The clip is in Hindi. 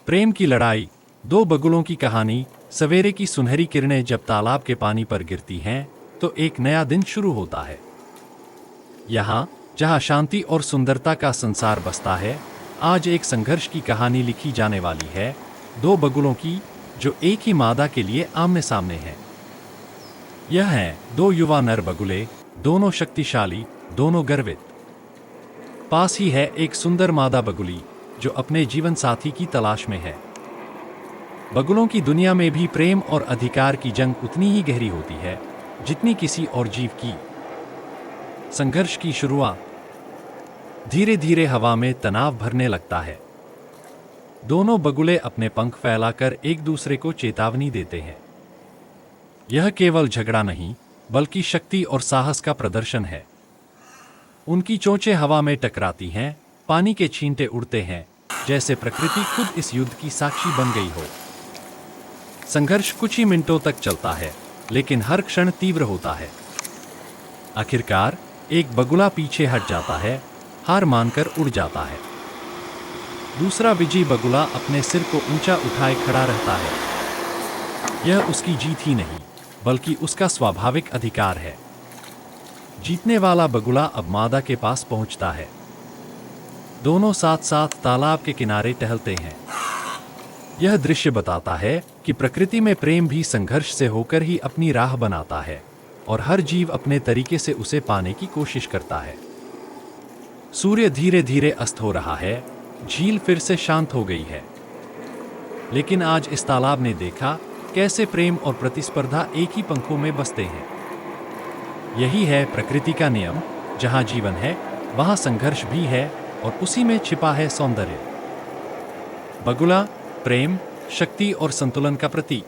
प्रेम की लड़ाई। दो बगुलों की कहानी। सवेरे की सुनहरी किरणें जब तालाब के पानी पर गिरती हैं तो एक नया दिन शुरू होता है। यहाँ जहाँ शांति और सुंदरता का संसार बसता है, आज एक संघर्ष की कहानी लिखी जाने वाली है। दो बगुलों की जो एक ही मादा के लिए आमने सामने हैं। यह हैं दो युवा नर बगुले, दोनों शक्तिशाली, दोनों गर्वित। पास ही है एक सुंदर मादा बगुली जो अपने जीवन साथी की तलाश में है। बगुलों की दुनिया में भी प्रेम और अधिकार की जंग उतनी ही गहरी होती है जितनी किसी और जीव की। संघर्ष की शुरुआत। धीरे धीरे हवा में तनाव भरने लगता है। दोनों बगुले अपने पंख फैलाकर एक दूसरे को चेतावनी देते हैं। यह केवल झगड़ा नहीं बल्कि शक्ति और साहस का प्रदर्शन है। उनकी चोंचें हवा में टकराती हैं, पानी के छींटे उड़ते हैं, जैसे प्रकृति खुद इस युद्ध की साक्षी बन गई हो। संघर्ष कुछ ही मिनटों तक चलता है, लेकिन हर क्षण तीव्र होता है। आखिरकार एक बगुला पीछे हट जाता है, हार मानकर उड़ जाता है। दूसरा विजयी बगुला अपने सिर को ऊंचा उठाए खड़ा रहता है। यह उसकी जीत ही नहीं बल्कि उसका स्वाभाविक अधिकार है। जीतने वाला बगुला अब मादा के पास पहुंचता है। दोनों साथ साथ तालाब के किनारे टहलते हैं। यह दृश्य बताता है कि प्रकृति में प्रेम भी संघर्ष से होकर ही अपनी राह बनाता है और हर जीव अपने तरीके से उसे पाने की कोशिश करता है। सूर्य धीरे धीरे अस्त हो रहा है, झील फिर से शांत हो गई है। लेकिन आज इस तालाब ने देखा कैसे प्रेम और प्रतिस्पर्धा एक ही पंखों में बसते हैं। यही है प्रकृति का नियम, जहां जीवन है वहां संघर्ष भी है और उसी में छिपा है सौंदर्य। बगुला प्रेम, शक्ति और संतुलन का प्रतीक।